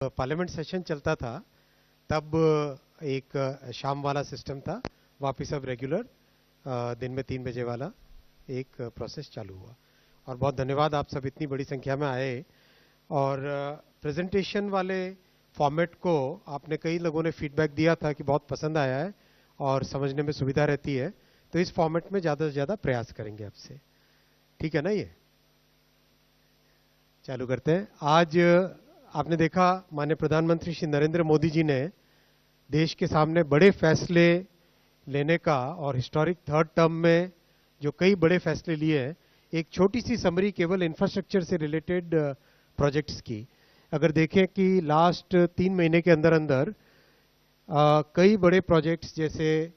Parliament session चलता था तब एक शाम वाला सिस्टम था, वापस अब रेगुलर दिन में 3 बजे वाला एक प्रोसेस चालू हुआ। और बहुत धन्यवाद, आप सब इतनी बड़ी संख्या में आए। और प्रेजेंटेशन वाले फॉर्मेट को आपने कई लोगों ने फीडबैक दिया था कि बहुत पसंद आया है और समझने में सुविधा रहती है, तो इस फॉर्मेट में ज़्यादा से ज़्यादा प्रयास करेंगे आपसे। ठीक है ना? ये चालू करते हैं। आज आपने देखा माननीय प्रधानमंत्री श्री नरेंद्र मोदी जी ने देश के सामने बड़े फैसले लेने का और हिस्टोरिक थर्ड टर्म में जो कई बड़े फैसले लिए हैं, एक छोटी सी समरी केवल इंफ्रास्ट्रक्चर से रिलेटेड प्रोजेक्ट्स की। अगर देखें कि लास्ट 3 महीने के अंदर अंदर कई बड़े प्रोजेक्ट्स जैसे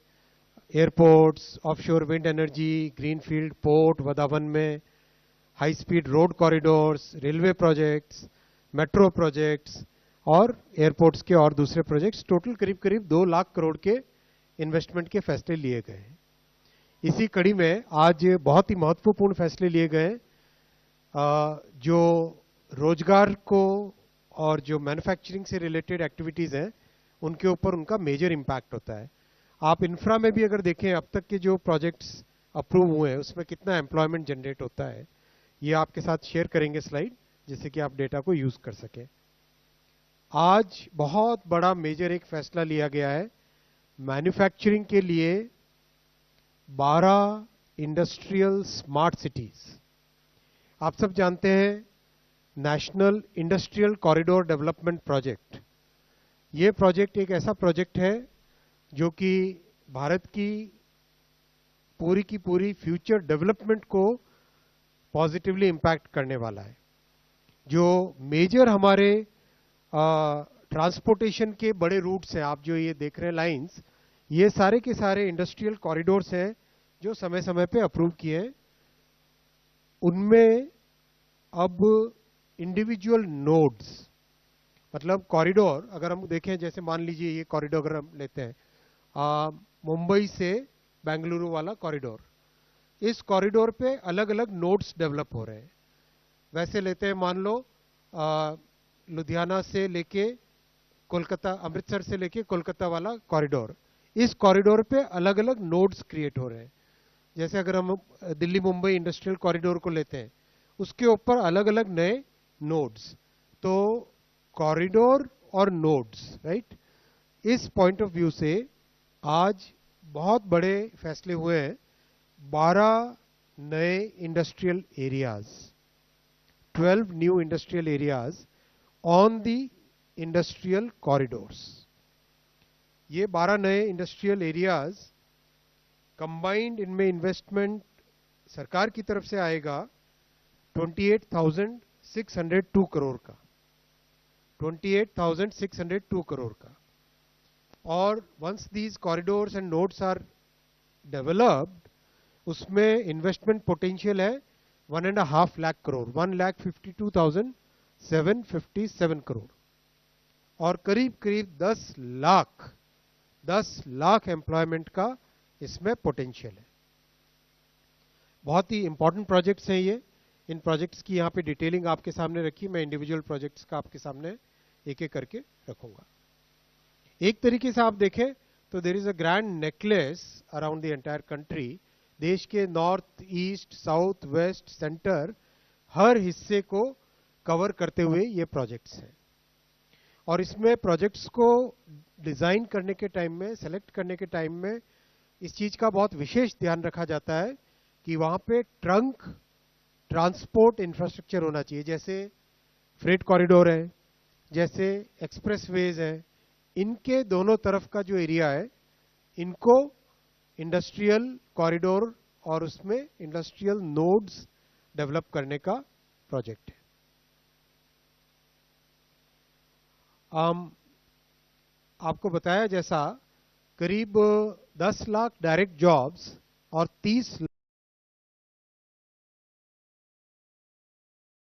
airports, offshore wind energy, greenfield port Vadhavan में, high speed road corridors, railway projects, metro projects और एयरपोर्ट्स के और दूसरे प्रोजेक्ट्स, टोटल करीब करीब 2 लाख करोड़ के इन्वेस्टमेंट के फैसले लिए गए हैं। इसी कड़ी में आज बहुत ही महत्वपूर्ण फैसले लिए गए जो रोजगार को और जो मैन्युफैक्चरिंग से रिलेटेड एक्टिविटीज हैं उनके ऊपर उनका मेजर इंपैक्ट होता है। आप इंफ्रा में भी अगर देखें अब तक के जो प्रोजेक्ट्स अप्रूव हुए हैं उसमें कितना एम्प्लॉयमेंट जनरेट होता है, ये आपके साथ शेयर करेंगे स्लाइड, जिससे कि आप डेटा को यूज कर सकें। आज बहुत बड़ा मेजर एक फैसला लिया गया है मैन्युफैक्चरिंग के लिए 12 इंडस्ट्रियल स्मार्ट सिटीज। आप सब जानते हैं national industrial corridor development project, ये प्रोजेक्ट एक ऐसा प्रोजेक्ट है जो कि भारत की पूरी फ्यूचर डेवलपमेंट को पॉजिटिवली इंपैक्ट करने वाला है। जो मेजर हमारे ट्रांसपोर्टेशन के बड़े रूट्स हैं, आप जो ये देख रहे हैं लाइंस, ये सारे के सारे इंडस्ट्रियल कॉरिडोर्स हैं जो समय समय पे अप्रूव किए हैं। उनमें अब इंडिविजुअल नोड्स, मतलब कॉरिडोर अगर हम देखें, जैसे मान लीजिए ये कॉरिडोर अगर हम लेते हैं मुंबई से बेंगलुरु वाला कॉरिडोर, इस कॉरिडोर पे अलग अलग नोड्स डेवलप हो रहे हैं। वैसे लेते हैं, मान लो लुधियाना से लेके कोलकाता, अमृतसर से लेके कोलकाता वाला कॉरिडोर, इस कॉरिडोर पे अलग अलग नोड्स क्रिएट हो रहे हैं। जैसे अगर हम दिल्ली मुंबई इंडस्ट्रियल कॉरिडोर को लेते हैं, उसके ऊपर अलग अलग नए नोड्स। तो कॉरिडोर और नोड्स, राइट, इस पॉइंट ऑफ व्यू से आज बहुत बड़े फैसले हुए हैं। 12 नए industrial areas, 12 new industrial areas on the industrial corridors. ये 12 नए इंडस्ट्रियल एरियाज कंबाइंड, इनमें इन्वेस्टमेंट सरकार की तरफ से आएगा 28,602 करोड़ का, 28,602 करोड़ का। और once these corridors and nodes are developed, उसमें इन्वेस्टमेंट पोटेंशियल है 1.5 लाख करोड़, 1,52,757 करोड़। और करीब करीब 10 लाख एम्प्लॉयमेंट का इसमें पोटेंशियल है। बहुत ही इंपॉर्टेंट प्रोजेक्ट्स हैं ये। इन प्रोजेक्ट्स की यहाँ पे डिटेलिंग आपके सामने रखी, मैं इंडिविजुअल प्रोजेक्ट्स का आपके सामने एक एक करके रखूंगा। एक तरीके से आप देखें तो there is a grand necklace around the entire country. देश के north, east, south, west, centre, हर हिस्से को कवर करते हुए ये प्रोजेक्ट्स हैं। और इसमें प्रोजेक्ट्स को डिजाइन करने के टाइम में, सेलेक्ट करने के टाइम में इस चीज का बहुत विशेष ध्यान रखा जाता है कि वहां पे ट्रंक ट्रांसपोर्ट इंफ्रास्ट्रक्चर होना चाहिए। जैसे फ्रेट कॉरिडोर है, जैसे एक्सप्रेसवेज है, इनके दोनों तरफ का जो एरिया है, इनको इंडस्ट्रियल कॉरिडोर और उसमें इंडस्ट्रियल नोड्स डेवलप करने का प्रोजेक्ट है। आपको बताया जैसा करीब 10 लाख डायरेक्ट जॉब्स और 30